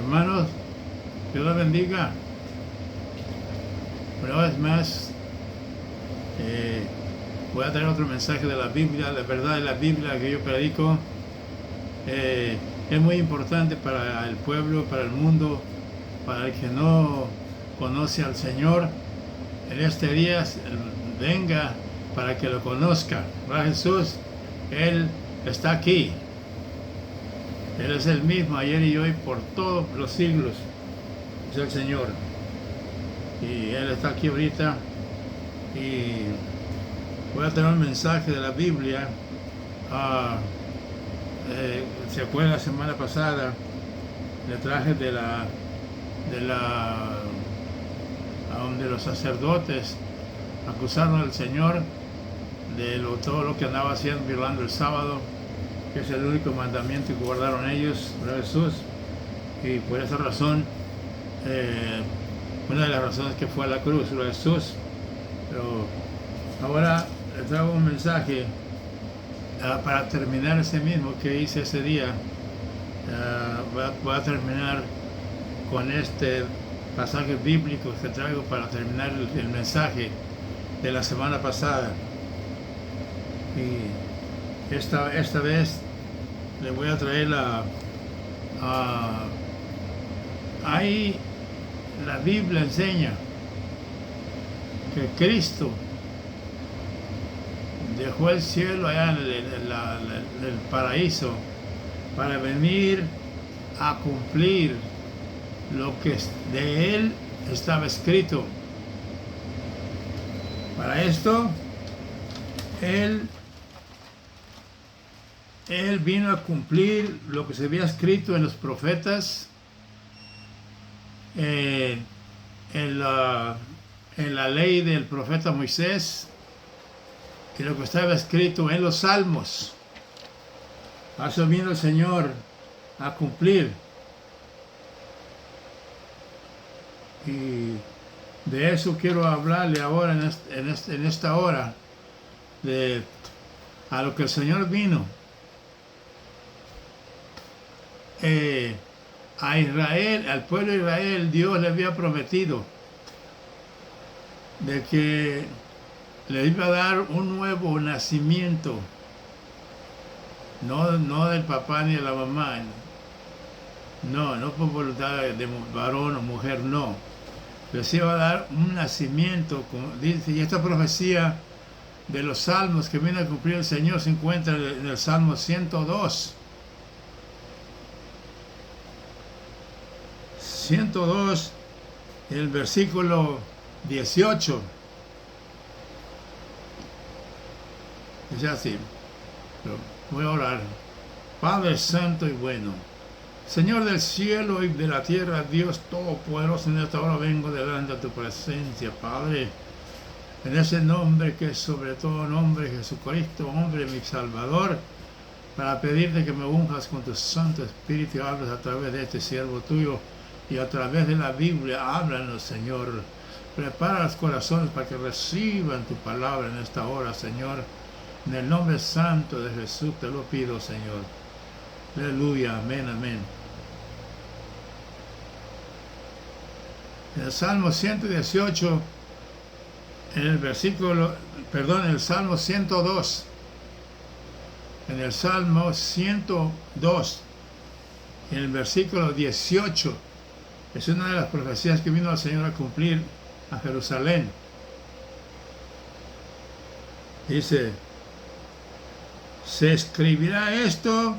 Hermanos, Dios los bendiga. Una vez más, voy a traer otro mensaje de la Biblia, la verdad de la Biblia que yo predico. Es muy importante para el pueblo, para el mundo, para el que no conoce al Señor. En este día venga para que lo conozca. ¿Verdad, Jesús? Él está aquí. Él es el mismo ayer y hoy por todos los siglos. Es el Señor. Y Él está aquí ahorita. Y voy a tener un mensaje de la Biblia. ¿Se acuerdan la semana pasada? Le traje de donde los sacerdotes acusaron al Señor de todo lo que andaba haciendo, violando el sábado, que es el único mandamiento que guardaron ellos, ¿verdad, Jesús? Y por esa razón, una de las razones que fue a la cruz, ¿verdad, Jesús? Pero ahora les traigo un mensaje para terminar ese mismo que hice ese día. Voy a terminar con este pasaje bíblico que traigo para terminar el mensaje de la semana pasada. Y esta vez le voy a traer ahí la Biblia enseña que Cristo dejó el cielo allá en el paraíso para venir a cumplir lo que de Él estaba escrito. Para esto, Él vino a cumplir lo que se había escrito en los profetas, en la ley del profeta Moisés, y lo que estaba escrito en los salmos. A eso vino el Señor a cumplir. Y de eso quiero hablarle ahora en esta hora, a lo que el Señor vino. A Israel, al pueblo de Israel, Dios le había prometido de que le iba a dar un nuevo nacimiento, no del papá ni de la mamá, no por voluntad de varón o mujer, no. Les iba a dar un nacimiento, como dice, y esta profecía de los salmos que viene a cumplir el Señor se encuentra en el Salmo 102. 102, el versículo 18. Dice así, pero voy a orar. Padre santo y bueno, Señor del cielo y de la tierra, Dios todopoderoso, en esta hora vengo delante de tu presencia, Padre, en ese nombre que es sobre todo nombre, Jesucristo, hombre, mi Salvador, para pedirte que me unjas con tu Santo Espíritu y hables a través de este siervo tuyo y a través de la Biblia. Háblanos, Señor. Prepara los corazones para que reciban tu palabra en esta hora, Señor. En el nombre santo de Jesús te lo pido, Señor. Aleluya, amén, amén. En el Salmo 118, en el Salmo 102, en el Salmo 102, en el versículo 18, es una de las profecías que vino el Señor a cumplir a Jerusalén. Dice, se escribirá esto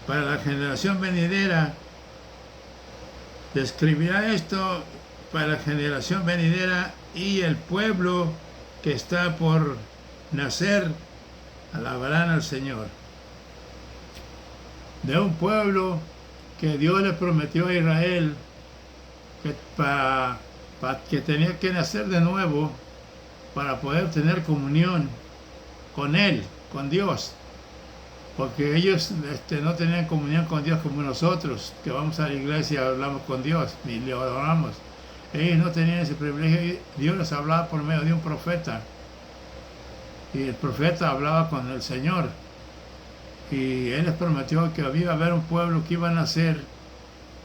para la generación venidera. Se escribirá esto para la generación venidera, y el pueblo que está por nacer alabarán al Señor. De un pueblo que Dios le prometió a Israel que tenía que nacer de nuevo para poder tener comunión con Él, con Dios, porque ellos no tenían comunión con Dios como nosotros, que vamos a la iglesia y hablamos con Dios y le adoramos. Ellos no tenían ese privilegio. Dios les hablaba por medio de un profeta, y el profeta hablaba con el Señor, y Él les prometió que iba a haber un pueblo que iba a nacer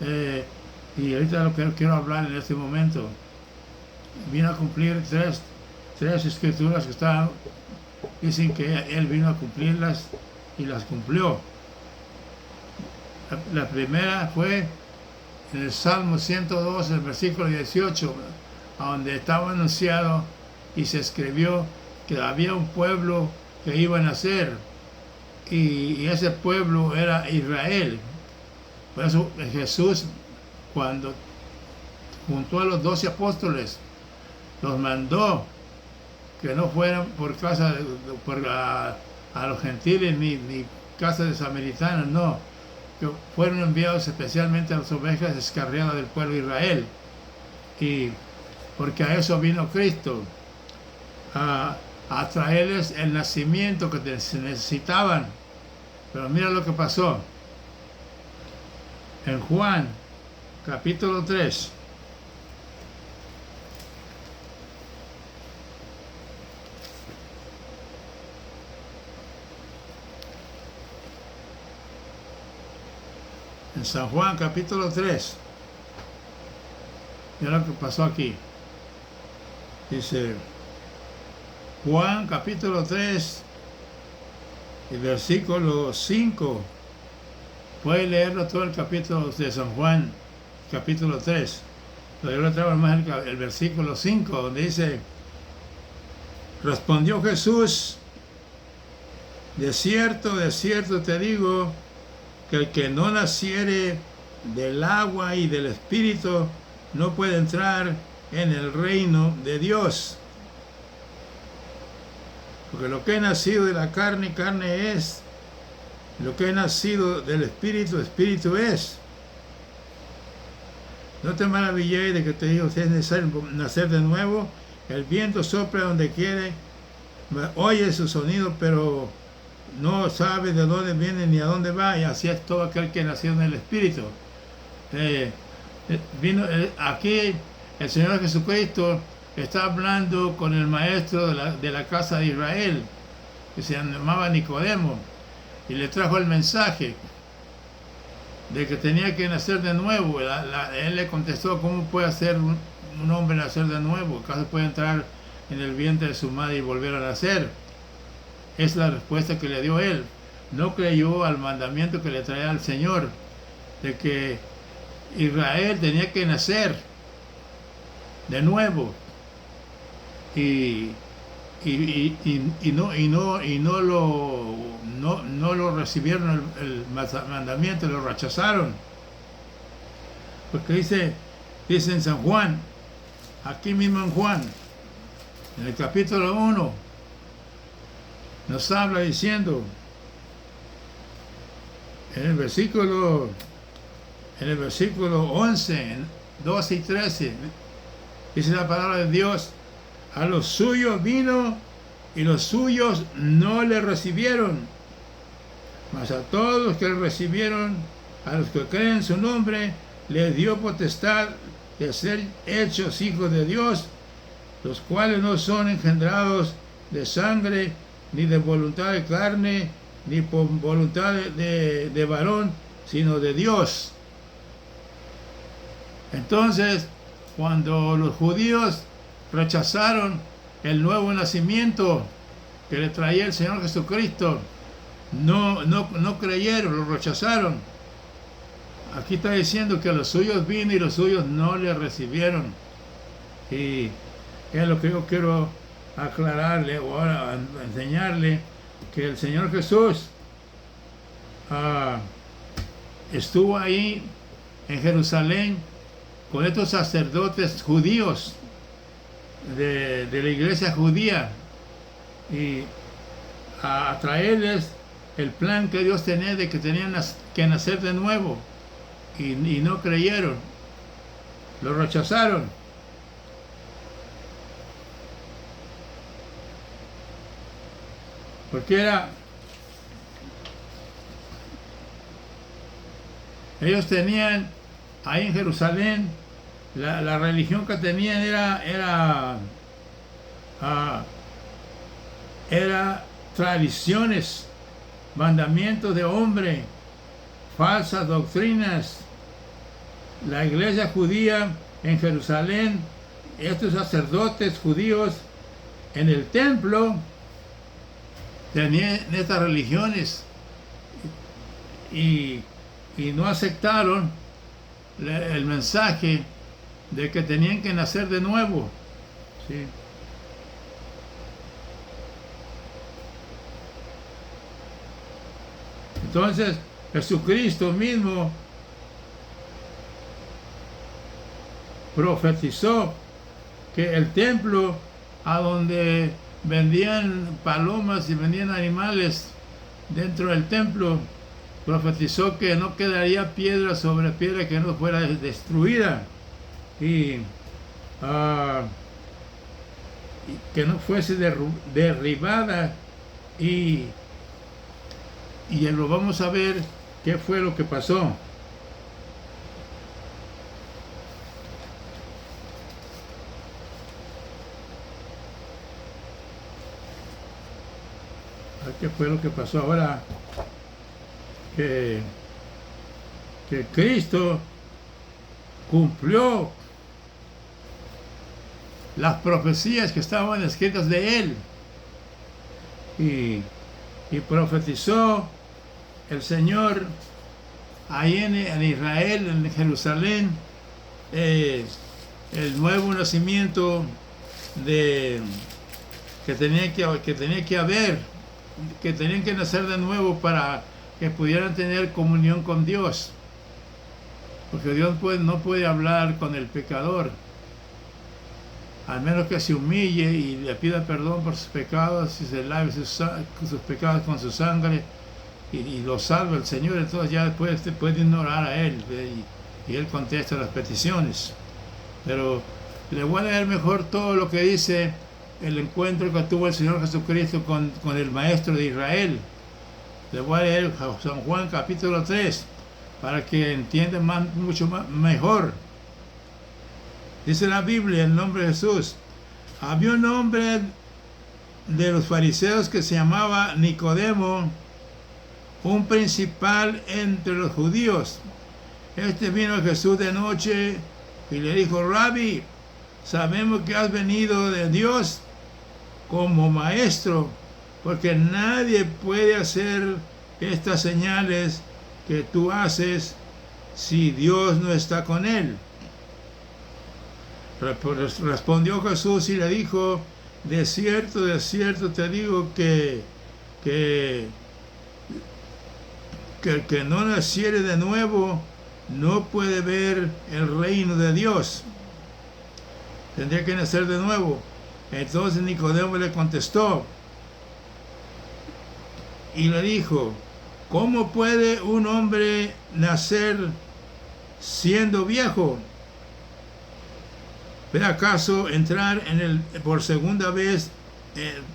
Y ahorita lo que quiero hablar en este momento, vino a cumplir tres escrituras que dicen que él vino a cumplirlas y las cumplió. La primera fue en el Salmo 102, el versículo 18, donde estaba anunciado y se escribió que había un pueblo que iba a nacer, y ese pueblo era Israel. Por eso Jesús, cuando juntó a los 12 apóstoles, los mandó que no fueran por casa a los gentiles ni casa de samaritanos, no, que fueron enviados especialmente a las ovejas descarriadas del pueblo de Israel, y porque a eso vino Cristo, a traerles el nacimiento que se necesitaban. Pero mira lo que pasó en Juan capítulo 3. En San Juan capítulo 3, mira lo que pasó aquí. Dice Juan capítulo 3, el versículo 5. Puede leerlo todo el capítulo de San Juan, capítulo 3. Pero yo le traigo más el versículo 5, donde dice: respondió Jesús, de cierto te digo, que el que no naciere del agua y del Espíritu no puede entrar en el reino de Dios. Porque lo que es nacido de la carne, carne es; lo que es nacido del Espíritu, Espíritu es. No te maravilléis de que te digo que es necesario nacer de nuevo. El viento sopla donde quiere, oye su sonido, pero no sabe de dónde viene ni a dónde va, y así es todo aquel que nació en el Espíritu. Aquí el Señor Jesucristo está hablando con el maestro de la casa de Israel, que se llamaba Nicodemo, y le trajo el mensaje de que tenía que nacer de nuevo. Él le contestó: ¿cómo puede hacer un hombre nacer de nuevo? ¿Acaso puede entrar en el vientre de su madre y volver a nacer? Es la respuesta que le dio él. No creyó al mandamiento que le traía al Señor, de que Israel tenía que nacer de nuevo, y no lo recibieron el mandamiento, lo rechazaron. Porque dice en San Juan, aquí mismo en Juan, en el capítulo 1, nos habla diciendo, en el versículo 11, 12 y 13, dice la palabra de Dios: a los suyos vino y los suyos no le recibieron, mas a todos los que le recibieron, a los que creen en su nombre, les dio potestad de ser hechos hijos de Dios, los cuales no son engendrados de sangre, ni de voluntad de carne, ni por voluntad de varón, sino de Dios. Entonces, cuando los judíos rechazaron el nuevo nacimiento que le traía el Señor Jesucristo, no creyeron, lo rechazaron. Aquí está diciendo que a los suyos vino y los suyos no le recibieron. Y es lo que yo quiero aclararle o ahora enseñarle, que el Señor Jesús estuvo ahí en Jerusalén con estos sacerdotes judíos de la iglesia judía, y a traerles el plan que Dios tenía de que tenían que nacer de nuevo, y no creyeron, lo rechazaron. Porque ellos tenían ahí en Jerusalén, la religión que tenían era tradiciones, mandamientos de hombre, falsas doctrinas, la iglesia judía en Jerusalén, estos sacerdotes judíos en el templo tenían estas religiones y no aceptaron el mensaje de que tenían que nacer de nuevo. ¿Sí? Entonces Jesucristo mismo profetizó que el templo a donde vendían palomas y vendían animales dentro del templo, profetizó que no quedaría piedra sobre piedra que no fuera destruida y que no fuese derribada y lo vamos a ver qué fue lo que pasó. ¿Qué fue lo que pasó ahora? Que Cristo cumplió las profecías que estaban escritas de él y profetizó el Señor ahí en Israel, en Jerusalén, el nuevo nacimiento que tenía que haber, que tenían que nacer de nuevo para que pudieran tener comunión con Dios, porque Dios no puede hablar con el pecador, al menos que se humille y le pida perdón por sus pecados y se lave sus pecados con su sangre y lo salve el Señor. Entonces ya después te puede ignorar a Él y Él contesta las peticiones. Pero le voy a leer mejor todo lo que dice el encuentro que tuvo el Señor Jesucristo con el Maestro de Israel. Le voy a leer San Juan capítulo 3 para que entiendan mucho mejor. Dice la Biblia, en nombre de Jesús: había un hombre de los fariseos que se llamaba Nicodemo, un principal entre los judíos. Este vino a Jesús de noche y le dijo: Rabí, sabemos que has venido de Dios como maestro, porque nadie puede hacer estas señales que tú haces si Dios no está con él. Respondió Jesús y le dijo: de cierto te digo que el que no naciere de nuevo no puede ver el reino de Dios. Tendría que nacer de nuevo. Entonces Nicodemo le contestó y le dijo: ¿cómo puede un hombre nacer siendo viejo? ¿Puede acaso entrar por segunda vez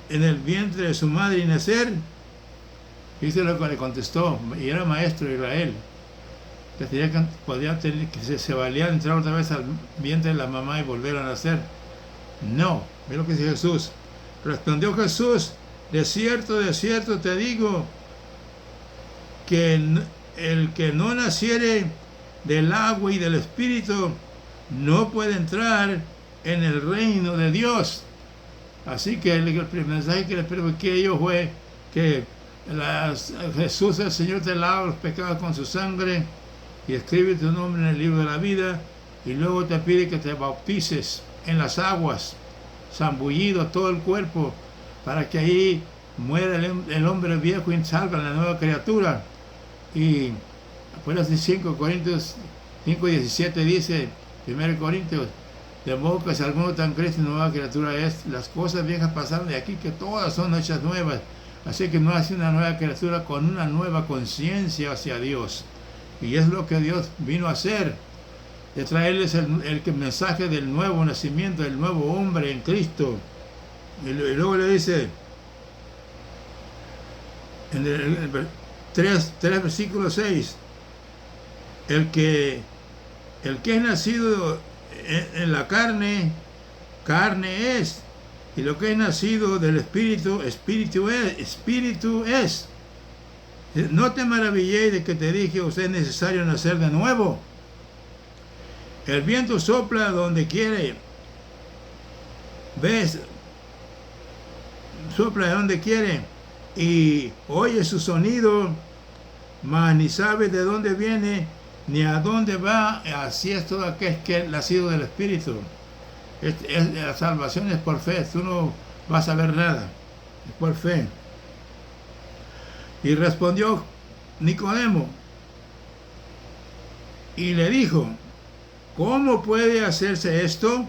en el vientre de su madre y nacer? Dice lo que le contestó, y era maestro de Israel, que se valía de entrar otra vez al vientre de la mamá y volver a nacer. No, ve lo que dice Jesús. Respondió Jesús: de cierto te digo que el que no naciere del agua y del Espíritu no puede entrar en el reino de Dios. Así que el mensaje que le prediqué yo fue que Jesús, el Señor, te lava los pecados con su sangre y escribe tu nombre en el libro de la vida, y luego te pide que te bautices en las aguas, zambullido todo el cuerpo, para que ahí muera el hombre viejo y salga la nueva criatura. Y afuera de 5 Corintios 5:17 dice, 1 Corintios: de modo que si alguno está en Cristo, nueva criatura es, las cosas viejas pasaron de aquí, que todas son hechas nuevas. Así que no hace una nueva criatura con una nueva conciencia hacia Dios. Y es lo que Dios vino a hacer, de traerles el mensaje del nuevo nacimiento, del nuevo hombre en Cristo. Y luego le dice, en el 3 versículo 6, el que es nacido en la carne es, y lo que es nacido del Espíritu es. No te maravilléis de que te dije: os es necesario nacer de nuevo. El viento sopla donde quiere. ¿Ves? Sopla de donde quiere. Y oye su sonido, mas ni sabe de dónde viene, ni a dónde va. Así es todo aquel que es nacido del Espíritu. La salvación es por fe. Tú no vas a ver nada. Es por fe. Y respondió Nicodemo y le dijo: ¿cómo puede hacerse esto?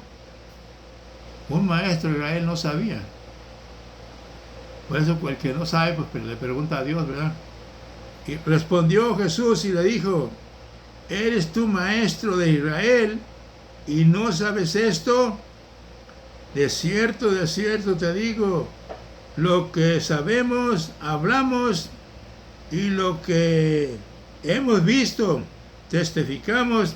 Un maestro de Israel no sabía. Por eso el que no sabe, pues le pregunta a Dios, ¿verdad? Y respondió Jesús y le dijo: ¿eres tú maestro de Israel y no sabes esto? De cierto te digo, lo que sabemos, hablamos, y lo que hemos visto, testificamos,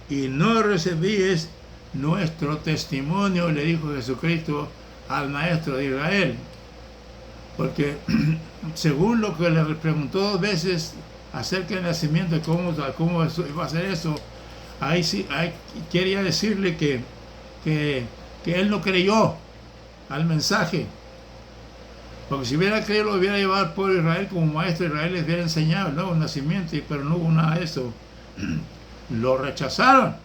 y no recibís nuestro testimonio, le dijo Jesucristo al maestro de Israel. Porque según lo que le preguntó 2 veces acerca del nacimiento, de cómo iba a ser eso, ahí sí, quería decirle que él no creyó al mensaje. Porque si hubiera creído, lo hubiera llevado al pueblo de Israel como maestro de Israel, les hubiera enseñado el nuevo nacimiento, pero no hubo nada de eso. Lo rechazaron.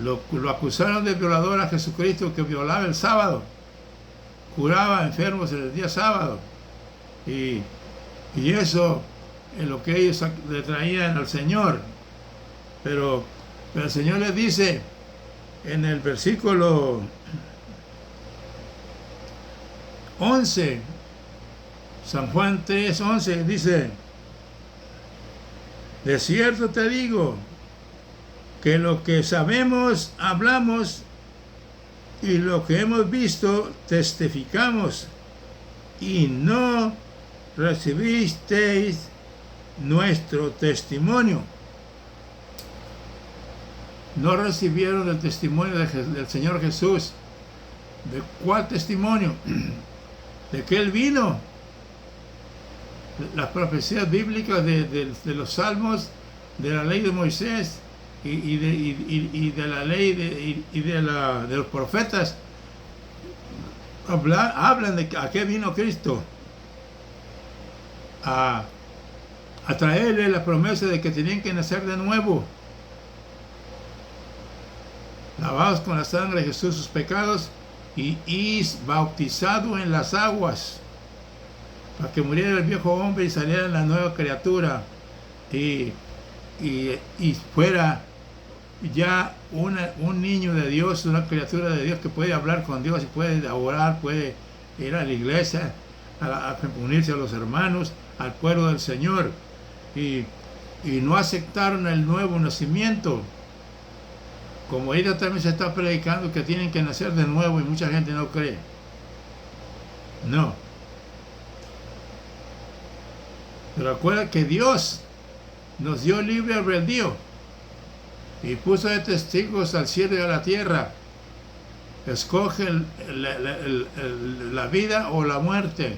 Lo acusaron de violador a Jesucristo, que violaba el sábado, curaba enfermos el día sábado. Y eso es lo que ellos le traían al Señor. Pero el Señor les dice en el versículo 11, San Juan 3:11, dice: de cierto te digo que lo que sabemos hablamos, y lo que hemos visto testificamos, y no recibisteis nuestro testimonio. No recibieron el testimonio del Señor Jesús. ¿De cuál testimonio? De que Él vino. Las profecías bíblicas de los salmos, de la ley de Moisés y de la ley de los profetas, hablan de a qué vino Cristo. A traerle la promesa de que tenían que nacer de nuevo, lavados con la sangre de Jesús sus pecados, y bautizado en las aguas, para que muriera el viejo hombre y saliera la nueva criatura, y fuera ya un niño de Dios, una criatura de Dios que puede hablar con Dios y puede orar, puede ir a la iglesia, a unirse a los hermanos, al pueblo del Señor. Y no aceptaron el nuevo nacimiento. Como ella también se está predicando que tienen que nacer de nuevo, y mucha gente no cree. No. Pero recuerda que Dios nos dio libre albedrío y puso de testigos al cielo y a la tierra. Escoge la vida o la muerte.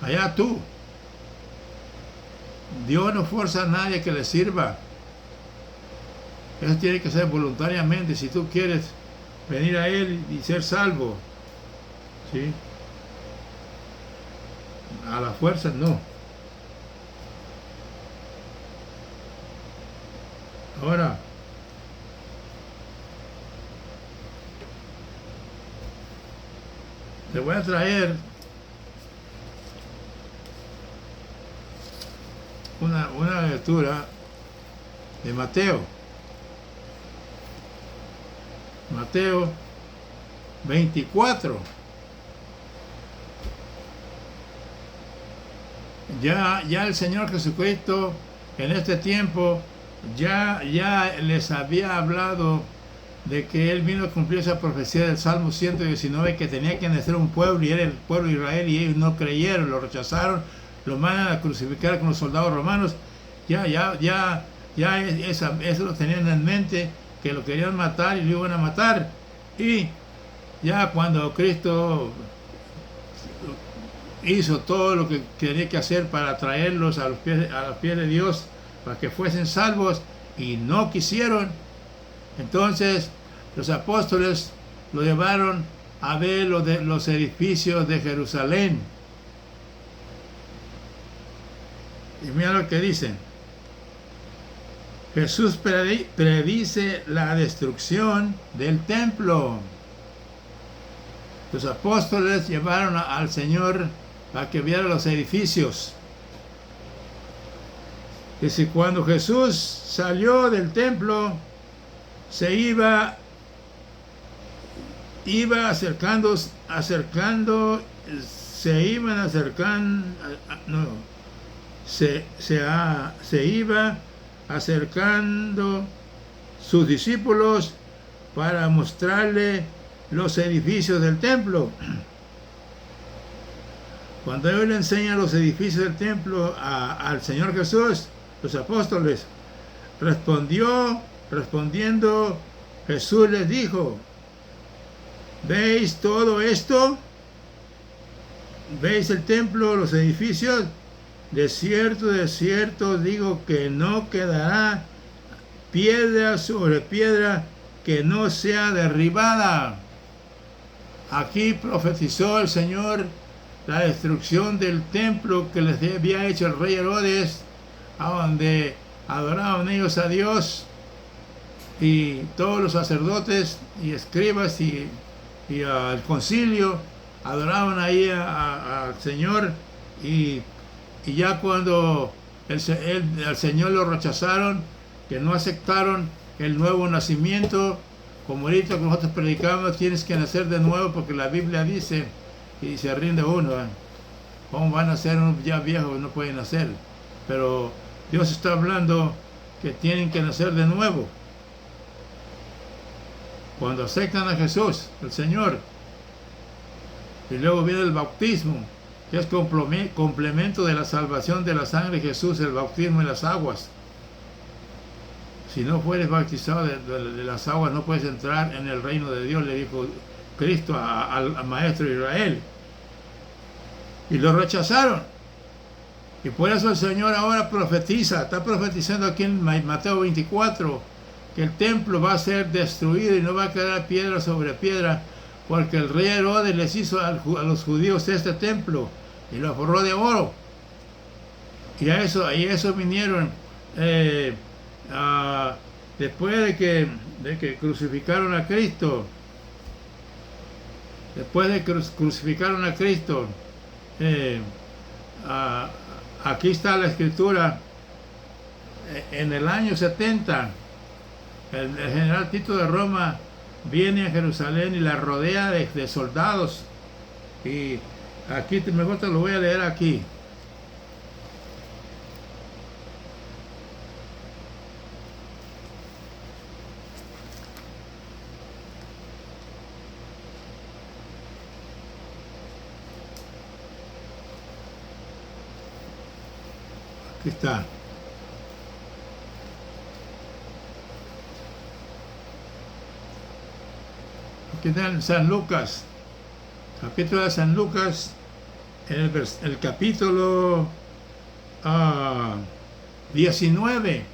Allá tú. Dios no fuerza a nadie que le sirva. Eso tiene que ser voluntariamente. Si tú quieres venir a Él y ser salvo, ¿sí? A la fuerza no. Ahora, te voy a traer una lectura de Mateo 24. Ya el Señor Jesucristo en este tiempo ya les había hablado de que Él vino a cumplir esa profecía del Salmo 119, que tenía que nacer un pueblo, y era el pueblo de Israel, y ellos no creyeron, lo rechazaron, lo mandan a crucificar con los soldados romanos. Eso lo tenían en mente, que lo querían matar y lo iban a matar. Y ya cuando Cristo hizo todo lo que tenía que hacer para traerlos a los pies de Dios, para que fuesen salvos, y no quisieron. Entonces los apóstoles lo llevaron a ver los edificios de Jerusalén. Y mira lo que dicen. Jesús predice la destrucción del templo. Los apóstoles llevaron al Señor para que viera los edificios. Dice, cuando Jesús salió del templo, se iba acercando, se iban acercando, no, se iba acercando sus discípulos para mostrarle los edificios del templo. Cuando ellos le enseñan los edificios del templo al Señor Jesús, los apóstoles, respondiendo, Jesús les dijo, ¿veis todo esto? ¿Veis el templo, los edificios? De cierto digo que no quedará piedra sobre piedra que no sea derribada. Aquí profetizó el Señor la destrucción del templo que les había hecho el rey Herodes, a donde adoraban ellos a Dios, y todos los sacerdotes y escribas y al concilio adoraban ahí al Señor, y ya cuando al Señor lo rechazaron, que no aceptaron el nuevo nacimiento, como ahorita que nosotros predicamos, tienes que nacer de nuevo porque la Biblia dice, y se rinde uno, ¿cómo van a ser unos ya viejos? No pueden nacer. Pero Dios está hablando que tienen que nacer de nuevo. Cuando aceptan a Jesús, el Señor, y luego viene el bautismo, que es complemento de la salvación de la sangre de Jesús, el bautismo en las aguas. Si no fueres bautizado de las aguas, no puedes entrar en el reino de Dios, le dijo Cristo al maestro Israel. Y lo rechazaron. Y por eso el Señor ahora está profetizando aquí en Mateo 24, que el templo va a ser destruido y no va a quedar piedra sobre piedra, porque el rey Herodes les hizo a los judíos este templo y lo forró de oro. Y a eso vinieron después de que crucificaron a Cristo. Después de que crucificaron a Cristo, aquí está la escritura. En el año 70, el general Tito de Roma viene a Jerusalén y la rodea de soldados. Y aquí mejor te lo voy a leer aquí. Aquí está. Aquí está en San Lucas, capítulo de San Lucas, en el capítulo 19.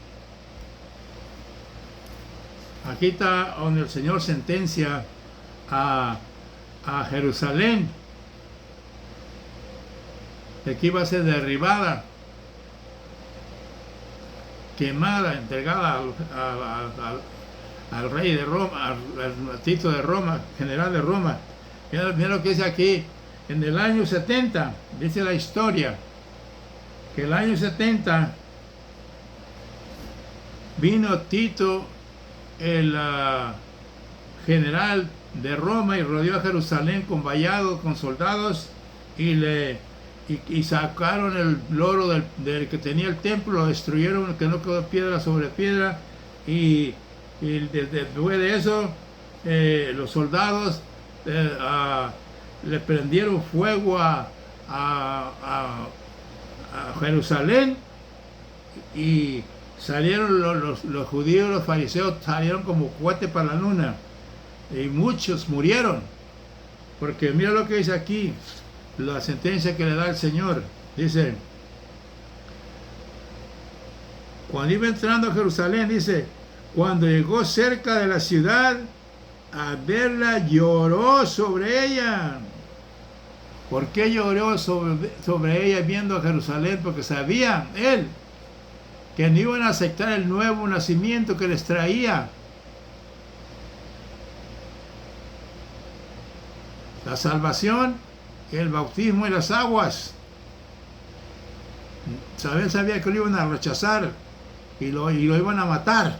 Aquí está donde el Señor sentencia a Jerusalén, de que iba a ser derribada, quemada, entregada al rey de Roma, al Tito de Roma, general de Roma. Mira lo que dice aquí, en el año 70, dice la historia, que el año 70 vino Tito, el general de Roma, y rodeó a Jerusalén con vallados, con soldados, y sacaron el oro del que tenía el templo, lo destruyeron, que no quedó piedra sobre piedra, y después de eso los soldados le prendieron fuego a Jerusalén, y salieron los judíos, los fariseos salieron como cohete para la luna, y muchos murieron, porque mira lo que dice aquí, la sentencia que le da el Señor. Dice, Cuando iba entrando a Jerusalén, dice, cuando llegó cerca de la ciudad, al verla lloró sobre ella. ¿Por qué lloró sobre ella viendo a Jerusalén? Porque sabía él que no iban a aceptar el nuevo nacimiento que les traía. La salvación, el bautismo y las aguas. Sabía que lo iban a rechazar y lo iban a matar.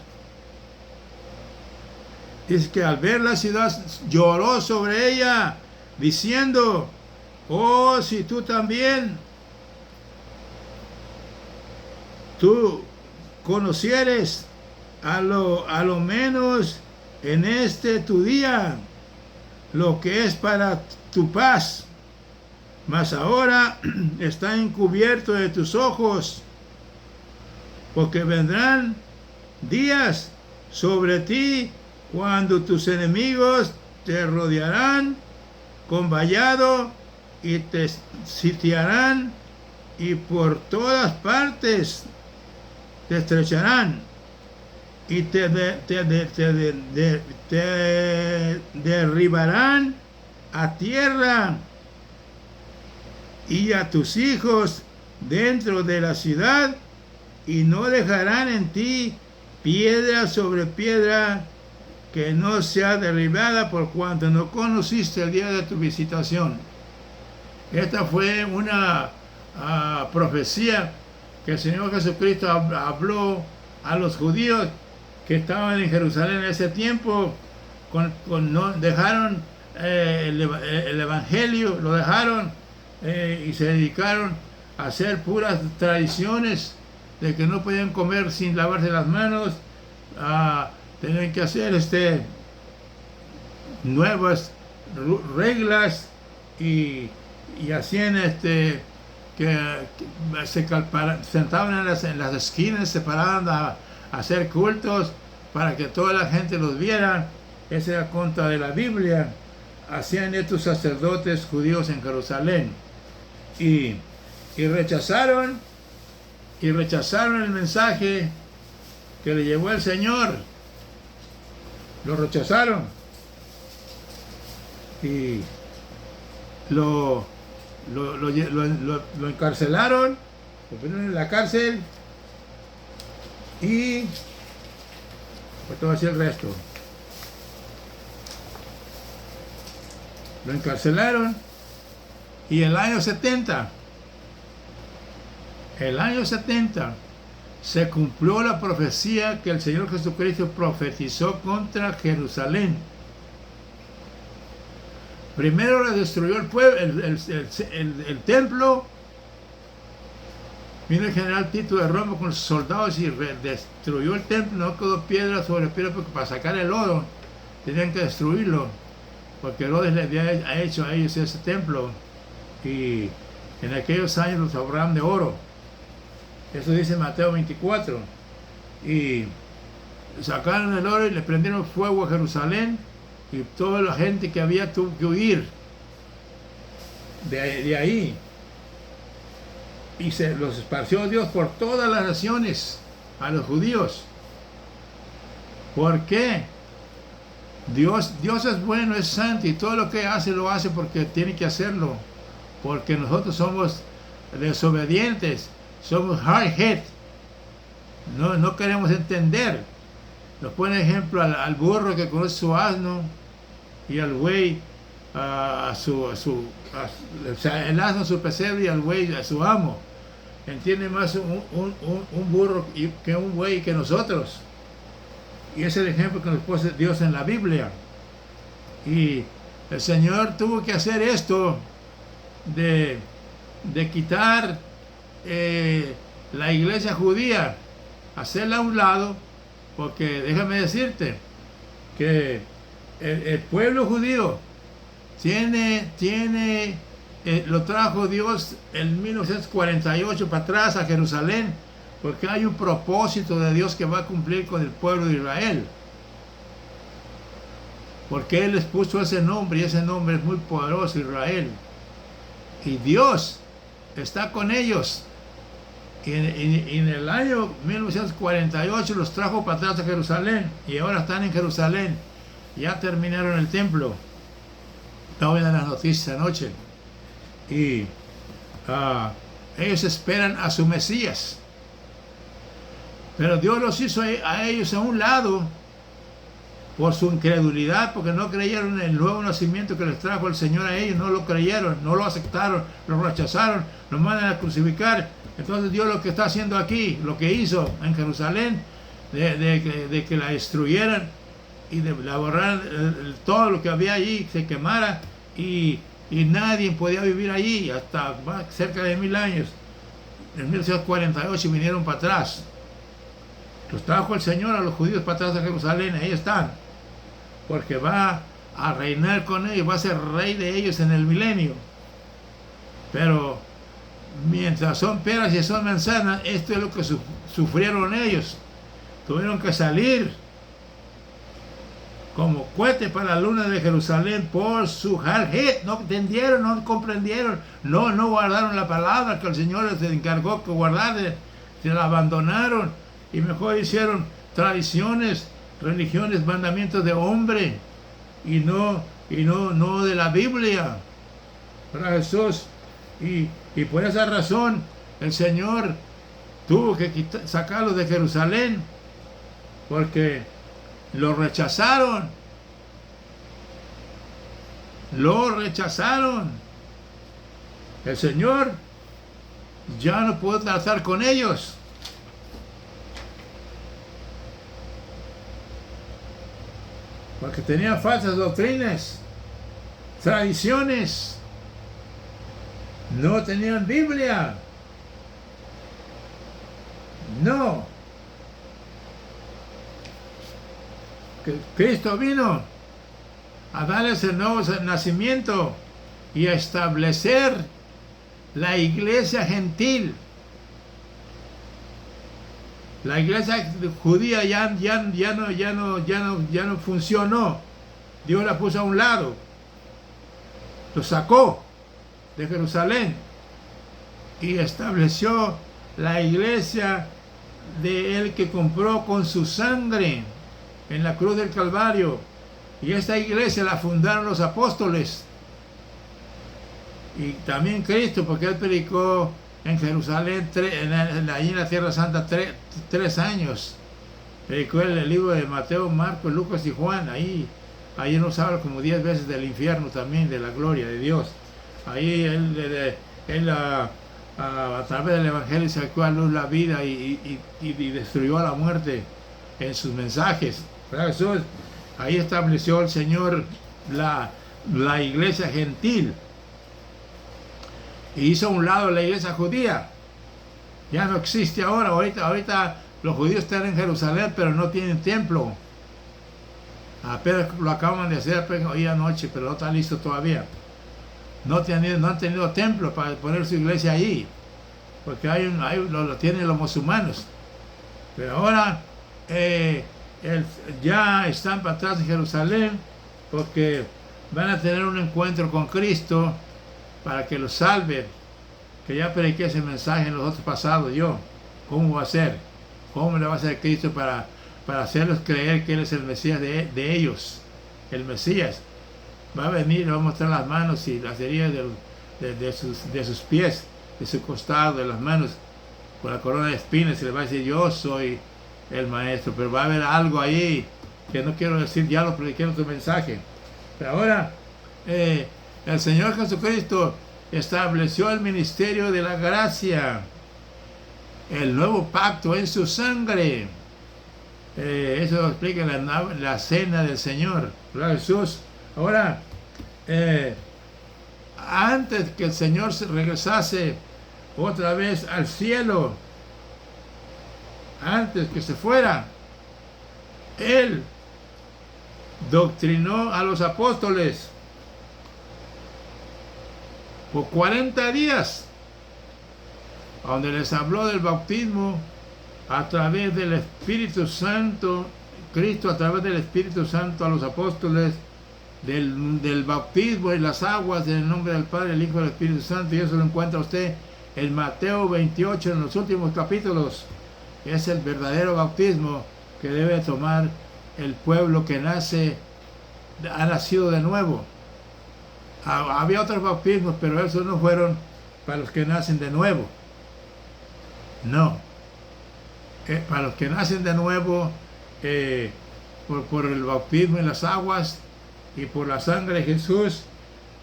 Dice que al ver la ciudad lloró sobre ella, diciendo, oh, si tú también, tú conocieres a lo menos en este tu día lo que es para tu paz, mas ahora está encubierto de tus ojos, porque vendrán días sobre ti cuando tus enemigos te rodearán con vallado y te sitiarán y por todas partes te estrecharán y te derribarán a tierra y a tus hijos dentro de la ciudad y no dejarán en ti piedra sobre piedra que no sea derribada por cuanto no conociste el día de tu visitación. Esta fue una profecía que el Señor Jesucristo habló a los judíos que estaban en Jerusalén en ese tiempo, no dejaron el Evangelio, lo dejaron y se dedicaron a hacer puras tradiciones de que no podían comer sin lavarse las manos, tenían que hacer nuevas reglas y hacían que se sentaban en las esquinas, se paraban a hacer cultos para que toda la gente los viera. Esa era contra de la Biblia. Hacían estos sacerdotes judíos en Jerusalén y rechazaron el mensaje que le llevó el Señor. Lo rechazaron y lo encarcelaron, lo pusieron en la cárcel y pues todo así el resto. Lo encarcelaron y el año 70 se cumplió la profecía que el Señor Jesucristo profetizó contra Jerusalén. Primero le destruyó el pueblo, el templo. Vino el general Tito de Roma con sus soldados y destruyó el templo. No quedó piedra sobre piedra porque para sacar el oro tenían que destruirlo, porque Herodes le había hecho a ellos ese templo y en aquellos años los sobraban de oro. Eso dice Mateo 24. Y sacaron el oro y le prendieron fuego a Jerusalén y toda la gente que había tuvo que huir de ahí. Y se los esparció Dios por todas las naciones a los judíos. ¿Por qué? Dios es bueno, es santo y todo lo que hace lo hace porque tiene que hacerlo. Porque nosotros somos desobedientes, somos hard-head. No queremos entender. Nos pone ejemplo al burro que conoce su asno y al buey el asno a su pesebre y al buey a su amo. Entiende más un burro que un buey que nosotros. Y ese es el ejemplo que nos pone Dios en la Biblia. Y el Señor tuvo que hacer esto de quitar la iglesia judía, hacerla a un lado, porque déjame decirte que el pueblo judío lo trajo Dios en 1948 para atrás a Jerusalén, porque hay un propósito de Dios que va a cumplir con el pueblo de Israel, porque Él les puso ese nombre y ese nombre es muy poderoso, Israel, y Dios está con ellos Y en el año 1948 los trajo para atrás a Jerusalén y ahora están en Jerusalén. Ya terminaron el templo. Estaba viendo las noticias anoche. Y ellos esperan a su Mesías. Pero Dios los hizo a ellos a un lado por su incredulidad, porque no creyeron en el nuevo nacimiento que les trajo el Señor a ellos. No lo creyeron, no lo aceptaron, lo rechazaron, lo mandan a crucificar. Entonces Dios lo que está haciendo aquí, lo que hizo en Jerusalén, de que la destruyeran y de la borrar todo lo que había allí, se quemara y nadie podía vivir allí hasta cerca de 1000 años. En 1948 vinieron para atrás. Los trajo el Señor a los judíos para atrás a Jerusalén, ahí están. Porque va a reinar con ellos, va a ser rey de ellos en el milenio. Pero mientras son peras y son manzanas, esto es lo que sufrieron ellos. Tuvieron que salir como cohete para la luna de Jerusalén por su jaljet. No entendieron, no comprendieron, no guardaron la palabra que el Señor les encargó que guardar, se la abandonaron y mejor hicieron tradiciones, religiones, mandamientos de hombre y no de la Biblia. Para Jesús. Y por esa razón el Señor tuvo que sacarlos de Jerusalén, porque lo rechazaron. Lo rechazaron. El Señor ya no pudo tratar con ellos. Porque tenían falsas doctrinas, tradiciones. No tenían Biblia. No. Cristo vino a darles el nuevo nacimiento y a establecer la iglesia gentil. La iglesia judía ya no funcionó. Dios la puso a un lado. Lo sacó de Jerusalén y estableció la iglesia de él que compró con su sangre en la cruz del Calvario. Y esta iglesia la fundaron los apóstoles y también Cristo, porque él predicó en Jerusalén, allí en la Tierra Santa, 3 años. Predicó el libro de Mateo, Marcos, Lucas y Juan. Ahí nos habla como 10 veces del infierno también, de la gloria de Dios. Ahí él a través del Evangelio sacó a luz la vida y destruyó a la muerte en sus mensajes. Jesús, ahí estableció el Señor la iglesia gentil y hizo a un lado la iglesia judía. Ya no existe ahora. Ahorita los judíos están en Jerusalén, pero no tienen templo. Apenas lo acaban de hacer hoy anoche, pero no está listo todavía. No han tenido templo para poner su iglesia allí, porque lo tienen los musulmanes. Pero ahora ya están para atrás en Jerusalén, porque van a tener un encuentro con Cristo para que los salve. Que ya prediqué ese mensaje en los otros pasados yo. ¿Cómo va a ser? ¿Cómo le va a hacer Cristo para hacerlos creer que Él es el Mesías de ellos? El Mesías va a venir, le va a mostrar las manos y las heridas de sus pies, de su costado, de las manos, con la corona de espinas, y le va a decir: yo soy el Maestro. Pero va a haber algo ahí que no quiero decir, ya lo prediqué en otro mensaje. Pero ahora el Señor Jesucristo estableció el ministerio de la gracia, el nuevo pacto en su sangre. Eso lo explica la cena del Señor. Jesús. Ahora, antes que el Señor regresase otra vez al cielo, antes que se fuera, Él doctrinó a los apóstoles por 40 días, donde les habló del bautismo a través del Espíritu Santo. Cristo, a través del Espíritu Santo, a los apóstoles, del bautismo y las aguas, en el nombre del Padre, el Hijo y el Espíritu Santo. Y eso lo encuentra usted en Mateo 28, en los últimos capítulos, es el verdadero bautismo que debe tomar el pueblo que ha nacido de nuevo. Había otros bautismos, pero esos no fueron para los que nacen de nuevo. No. Para los que nacen de nuevo, por el bautismo en las aguas y por la sangre de Jesús,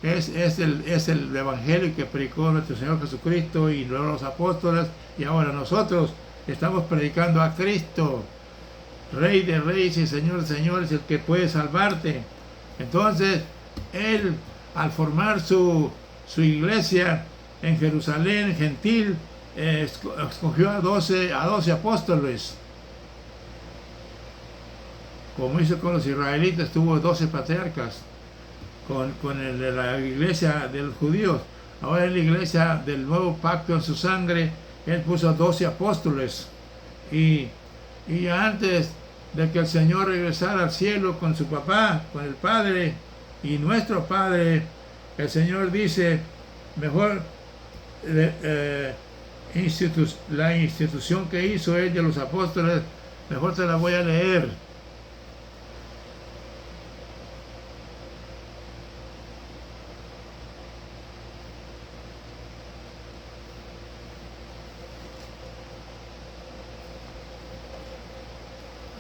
es el evangelio que predicó nuestro Señor Jesucristo y luego los apóstoles, y ahora nosotros estamos predicando a Cristo, Rey de reyes y Señor de señores, el que puede salvarte. Entonces, Él, al formar su iglesia en Jerusalén, gentil, escogió a 12 apóstoles. Como hizo con los israelitas, tuvo 12 patriarcas. Con la iglesia de los judíos, ahora en la iglesia del nuevo pacto en su sangre, Él puso 12 apóstoles. Y antes de que el Señor regresara al cielo con su papá, con el Padre y nuestro Padre, el Señor dice, mejor la institución que hizo Él de los apóstoles, mejor te la voy a leer.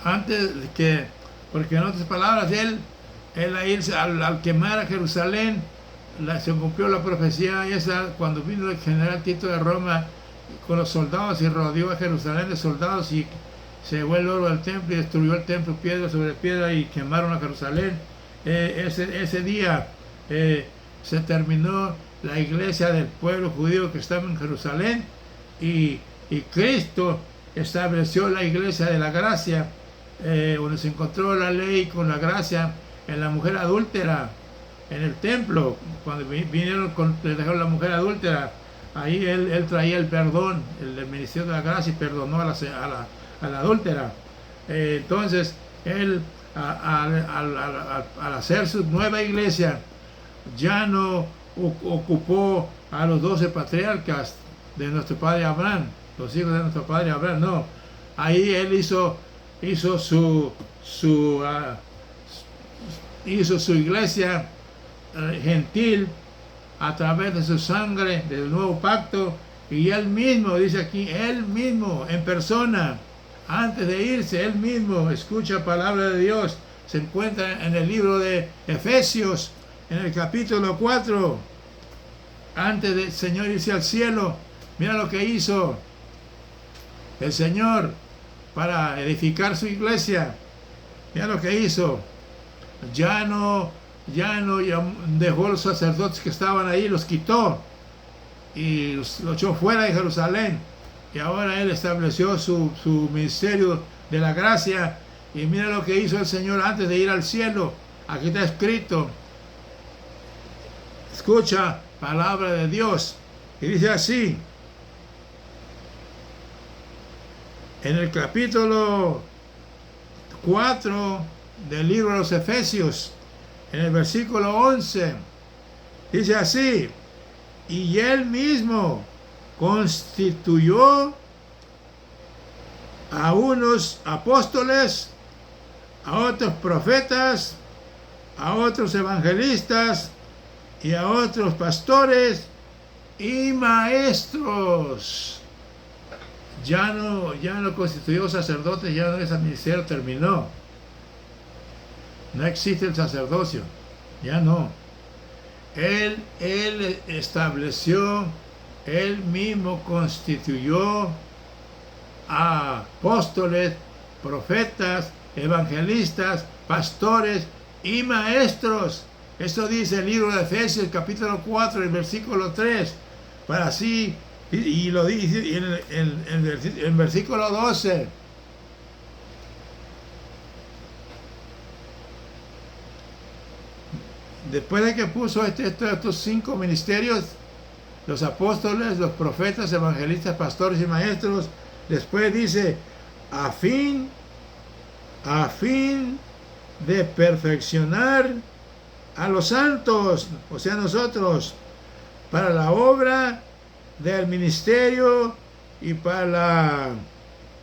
Antes de que, porque en otras palabras, él al quemar a Jerusalén, se cumplió la profecía esa cuando vino el general Tito de Roma con los soldados y rodeó a Jerusalén de soldados y se llevó el oro del templo y destruyó el templo piedra sobre piedra y quemaron a Jerusalén. Ese día se terminó la iglesia del pueblo judío que estaba en Jerusalén y Cristo estableció la iglesia de la gracia, donde se encontró la ley con la gracia en la mujer adúltera en el templo. Cuando vinieron le dejaron la mujer adúltera, ahí él traía el perdón, el ministerio de la gracia, y perdonó a la adúltera. Entonces él al hacer su nueva iglesia ya no ocupó a los 12 patriarcas de nuestro padre Abraham, los hijos de nuestro padre Abraham, no. Ahí él hizo su iglesia gentil a través de su sangre del nuevo pacto, y él mismo, dice aquí, él mismo en persona, antes de irse, él mismo escucha palabra de Dios. Se encuentra en el libro de Efesios, en el capítulo 4, antes del Señor irse al cielo. Mira lo que hizo el Señor para edificar su iglesia. Mira lo que hizo. Ya no dejó los sacerdotes que estaban ahí, los quitó y los echó fuera de Jerusalén. Y ahora Él estableció su ministerio de la gracia. Y mira lo que hizo el Señor antes de ir al cielo. Aquí está escrito. Escucha palabra de Dios. Y dice así. En el capítulo 4 del libro de los Efesios, en el versículo 11, dice así: y Él mismo constituyó a unos apóstoles, a otros profetas, a otros evangelistas y a otros pastores y maestros. Ya no constituyó sacerdotes, ya no, ese ministerio terminó. No existe el sacerdocio, ya no. Él estableció, Él mismo constituyó a apóstoles, profetas, evangelistas, pastores y maestros. Esto dice el libro de Efesios, capítulo 4, el versículo 3. Para así, y lo dice en el versículo 12. Después de que puso estos 5 ministerios, los apóstoles, los profetas, evangelistas, pastores y maestros, después dice, a fin de perfeccionar a los santos, o sea nosotros, para la obra del ministerio y para la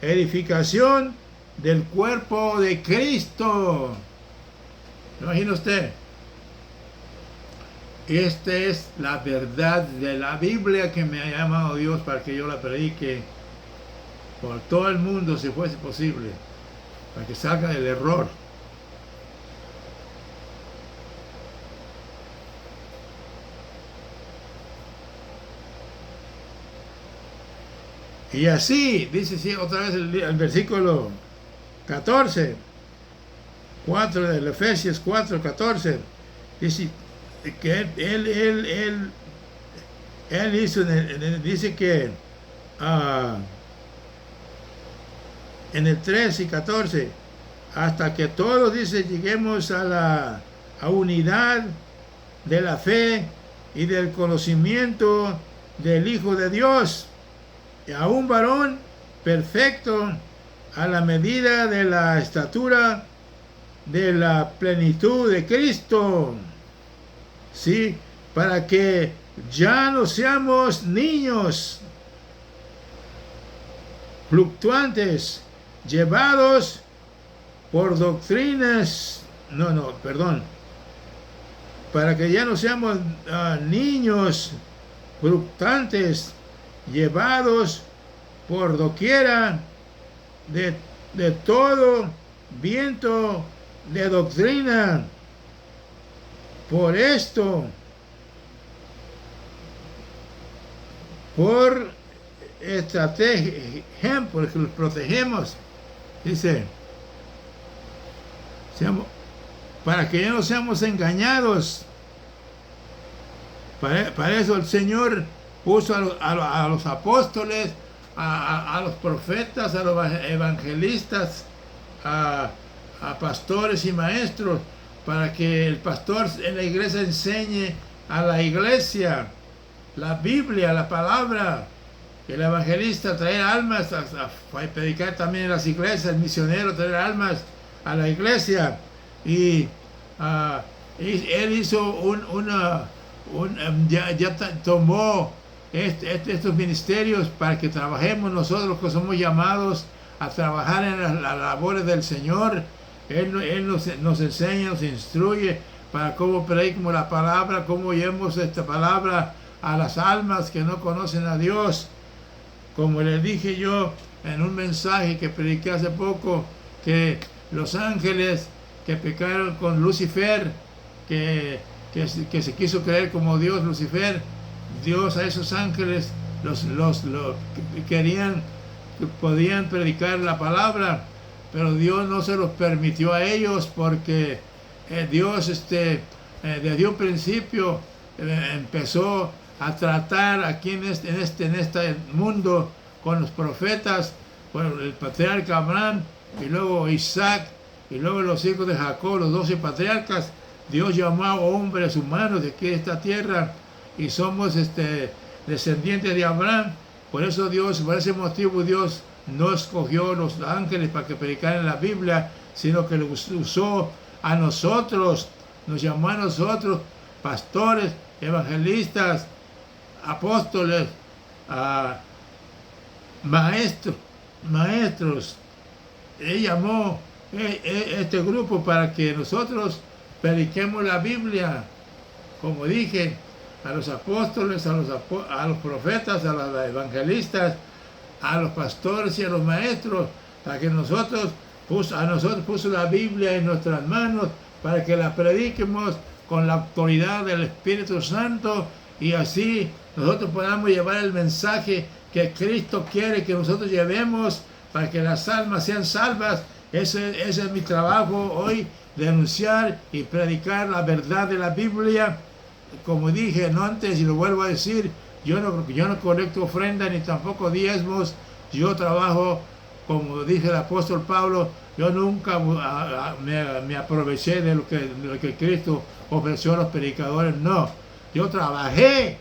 edificación del cuerpo de Cristo. Imagina usted. Esta es la verdad de la Biblia que me ha llamado Dios para que yo la predique por todo el mundo si fuese posible, para que salga del error. Y así, dice sí, otra vez el versículo 14, 4 del Efesios 4, 14, dice que él hizo, dice que en el 13 y 14, hasta que todos, dice, lleguemos a la unidad de la fe y del conocimiento del Hijo de Dios, y a un varón perfecto, a la medida de la estatura de la plenitud de Cristo, ¿sí? Para que ya no seamos niños fluctuantes, llevados por doctrinas, para que ya no seamos niños fluctuantes, llevados por doquiera de todo viento de doctrina. Por esto, por estrategia, porque los protegemos, dice, para que ya no seamos engañados. Para eso el Señor puso a los apóstoles, a los profetas, a los evangelistas, a pastores y maestros, para que el pastor en la iglesia enseñe a la iglesia la Biblia, la palabra. El evangelista traer almas, a predicar también en las iglesias, el misionero traer almas a la iglesia. Y él hizo tomó estos ministerios para que trabajemos nosotros, que somos llamados a trabajar en las labores del Señor. Él nos enseña, nos instruye para cómo predicamos la palabra, cómo llevamos esta palabra a las almas que no conocen a Dios. Como le dije yo en un mensaje que prediqué hace poco, que los ángeles que pecaron con Lucifer, que se quiso creer como Dios, Lucifer, Dios a esos ángeles los querían, podían predicar la palabra, pero Dios no se los permitió a ellos, porque Dios desde un principio empezó a tratar aquí en este mundo con los profetas, con el patriarca Abraham, y luego Isaac, y luego los hijos de Jacob, los 12 patriarcas. Dios llamó a hombres humanos de aquí de esta tierra, y somos descendientes de Abraham. Por ese motivo Dios no escogió los ángeles para que predicaran la Biblia, sino que los usó a nosotros, nos llamó a nosotros, pastores, evangelistas, apóstoles, maestros. Él llamó este grupo para que nosotros prediquemos la Biblia, como dije, a los apóstoles, a los profetas, a los evangelistas, a los pastores y a los maestros, para que nosotros puso la Biblia en nuestras manos, para que la prediquemos con la autoridad del Espíritu Santo, y así nosotros podamos llevar el mensaje que Cristo quiere que nosotros llevemos, para que las almas sean salvas. Ese es mi trabajo hoy, denunciar y predicar la verdad de la Biblia. Como dije antes y lo vuelvo a decir, yo no colecto ofrendas ni tampoco diezmos. Yo trabajo, como dice el apóstol Pablo, yo nunca me aproveché de lo que Cristo ofreció a los predicadores. No, yo trabajé,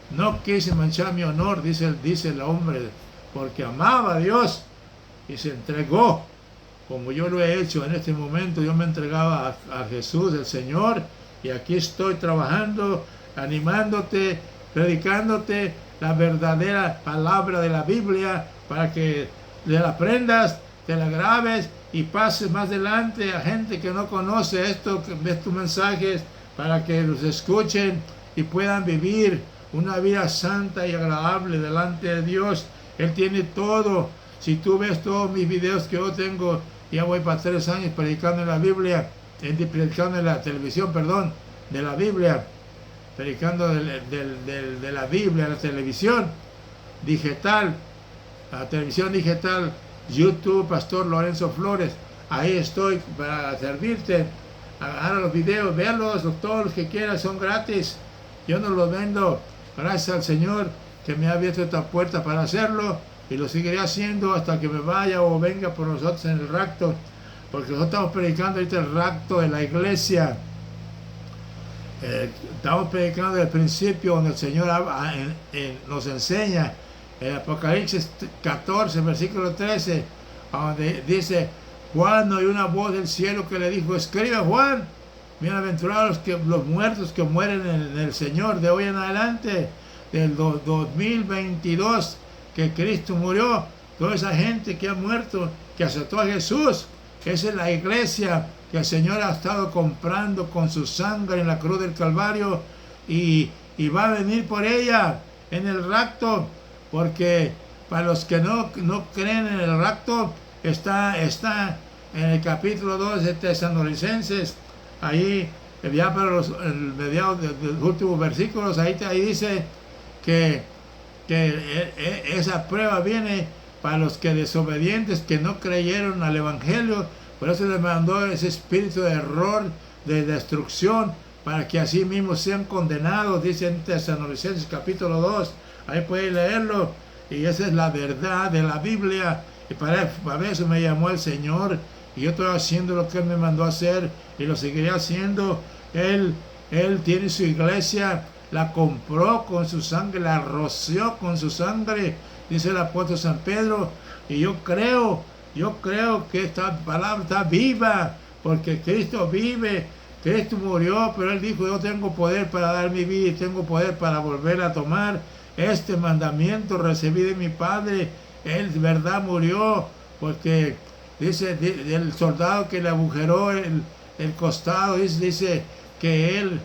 no quise manchar mi honor, dice el hombre, porque amaba a Dios y se entregó, como yo lo he hecho en este momento. Yo me entregaba a Jesús, el Señor, y aquí estoy trabajando, animándote, predicándote la verdadera palabra de la Biblia para que la aprendas, te la grabes y pases más adelante a gente que no conoce esto, que ves tus mensajes, para que los escuchen y puedan vivir una vida santa y agradable delante de Dios. Él tiene todo. Si tú ves todos mis videos que yo tengo, ya voy para 3 años predicando en la Biblia, predicando en la televisión, perdón, de la Biblia, predicando de la Biblia, la televisión digital, la televisión digital, YouTube, Pastor Lorenzo Flores. Ahí estoy para servirte. Agarra los videos, véanlos, todos los que quieras, son gratis. Yo no los vendo. Gracias al Señor que me ha abierto esta puerta para hacerlo, y lo seguiré haciendo hasta que me vaya o venga por nosotros en el rapto, porque nosotros estamos predicando ahorita el rapto de la iglesia. Estamos predicando desde el principio, donde el Señor nos enseña en Apocalipsis 14, versículo 13, donde dice: Juan oyó una voz del cielo que le dijo: escribe, Juan, bienaventurados los muertos que mueren en el Señor de hoy en adelante, del 2022, que Cristo murió. Toda esa gente que ha muerto, que aceptó a Jesús, esa es la iglesia que el Señor ha estado comprando con su sangre en la cruz del Calvario, y va a venir por ella en el rapto, porque para los que no creen en el rapto, está en el capítulo 2 de Tesalonicenses, ahí ya para el mediados de los últimos versículos, ahí dice que esa prueba viene para los que desobedientes, que no creyeron al Evangelio. Por eso les mandó ese espíritu de error, de destrucción, para que así mismo sean condenados, dice en Tesalonicenses capítulo 2, ahí pueden leerlo, y esa es la verdad de la Biblia, y para eso me llamó el Señor, y yo estoy haciendo lo que Él me mandó a hacer, y lo seguiré haciendo. Él tiene su iglesia, la compró con su sangre, la roció con su sangre, dice el apóstol San Pedro, y yo creo que esta palabra está viva, porque Cristo vive. Cristo murió, pero Él dijo: yo tengo poder para dar mi vida y tengo poder para volver a tomar este mandamiento recibí de mi Padre. Él de verdad murió, porque dice el soldado que le agujeró el costado, dice que él,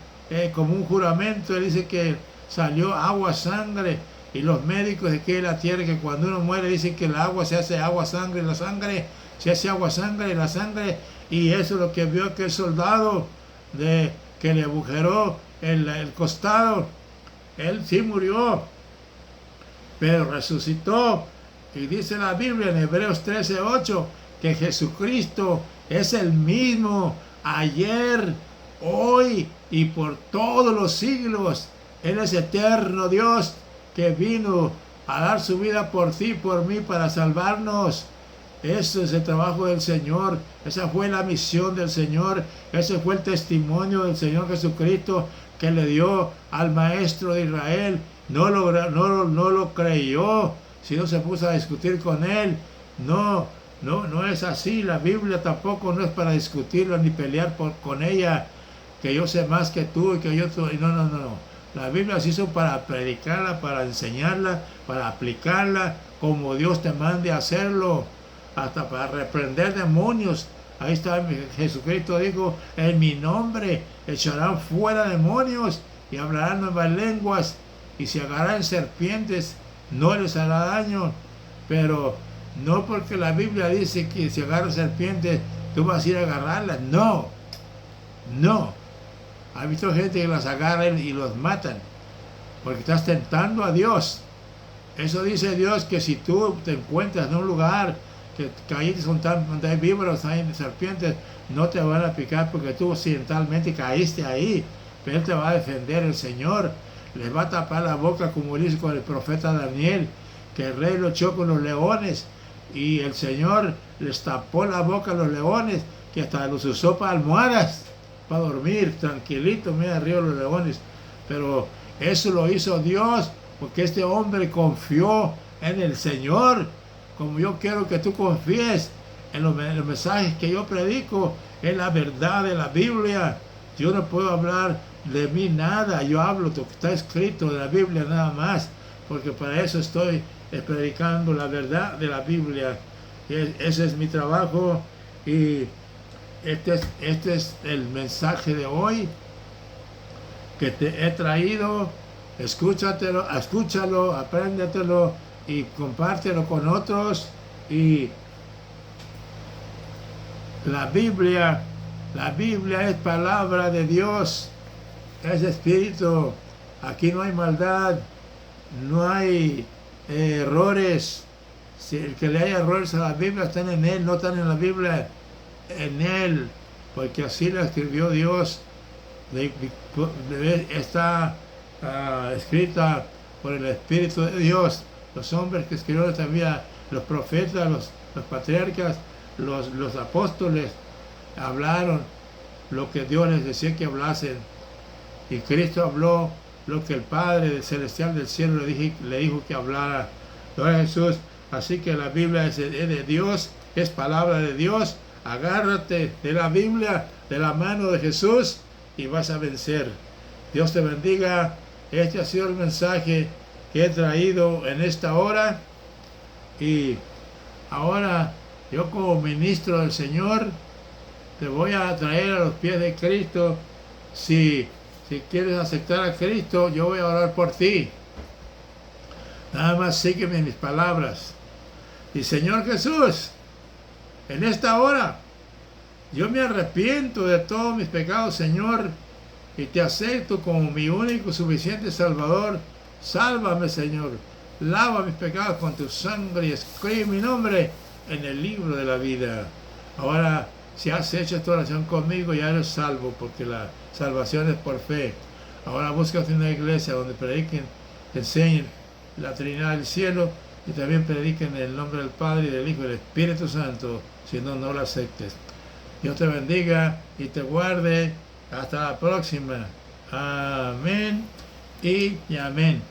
como un juramento, él dice que salió agua, sangre, y los médicos de aquí de la tierra, que cuando uno muere dicen que el agua se hace agua, sangre, la sangre se hace agua, sangre, la sangre, y eso es lo que vio aquel soldado que le agujeró el costado. Él sí murió, pero resucitó. Y dice la Biblia en Hebreos 13:8 que Jesucristo es el mismo ayer, hoy y por todos los siglos. Él es eterno Dios que vino a dar su vida por ti, por mí, para salvarnos. Eso es el trabajo del Señor. Esa fue la misión del Señor. Ese fue el testimonio del Señor Jesucristo que le dio al maestro de Israel. No lo creyó, sino se puso a discutir con él. No es así. La Biblia tampoco no es para discutirla ni pelear con ella, que yo sé más que tú y que yo... No. La Biblia se hizo para predicarla, para enseñarla, para aplicarla como Dios te mande a hacerlo, hasta para reprender demonios. Ahí está, Jesucristo dijo: en mi nombre echarán fuera demonios y hablarán nuevas lenguas, y si agarran serpientes no les hará daño. Pero no porque la Biblia dice que si agarran serpientes tú vas a ir a agarrarlas. No. Ha visto gente que las agarran y los matan, porque estás tentando a Dios. Eso dice Dios, que si tú te encuentras en un lugar que caíste donde hay víboras, hay serpientes, no te van a picar, porque tú accidentalmente caíste ahí, pero Él te va a defender, el Señor. Les va a tapar la boca, como dice con el profeta Daniel, que el rey lo echó con los leones, y el Señor les tapó la boca a los leones, que hasta los usó para almohadas, para dormir tranquilito, mira, arriba los leones. Pero eso lo hizo Dios, porque este hombre confió en el Señor, como yo quiero que tú confíes en los mensajes que yo predico, en la verdad de la Biblia. Yo no puedo hablar de mí nada, yo hablo lo que está escrito de la Biblia nada más, porque para eso estoy predicando la verdad de la Biblia. Ese es mi trabajo y este es el mensaje de hoy que te he traído. Escúchalo, apréndetelo y compártelo con otros. Y la Biblia es palabra de Dios, es espíritu. Aquí no hay maldad, no hay errores. Si el que le haya errores a la Biblia están en él, no están en la Biblia, en él, porque así la escribió Dios. Está escrita por el Espíritu de Dios. Los hombres que escribieron también, los profetas, los patriarcas, los apóstoles, hablaron lo que Dios les decía que hablasen. Y Cristo habló lo que el Padre Celestial del cielo le dijo que hablara. Gloria a Jesús. Así que la Biblia es de Dios, es palabra de Dios. Agárrate de la Biblia, de la mano de Jesús, y vas a vencer. Dios te bendiga. Este ha sido el mensaje que he traído en esta hora. Y ahora yo, como ministro del Señor, te voy a traer a los pies de Cristo. Si quieres aceptar a Cristo, yo voy a orar por ti. Nada más sígueme mis palabras. Y Señor Jesús, en esta hora, yo me arrepiento de todos mis pecados, Señor, y te acepto como mi único suficiente Salvador. Sálvame, Señor. Lava mis pecados con tu sangre y escribe mi nombre en el libro de la vida. Ahora, si has hecho esta oración conmigo, ya eres salvo, porque la salvación es por fe. Ahora búscate una iglesia donde prediquen, enseñen la Trinidad del cielo y también prediquen en el nombre del Padre, y del Hijo y del Espíritu Santo. Si no, no lo aceptes. Dios te bendiga y te guarde. Hasta la próxima. Amén y amén.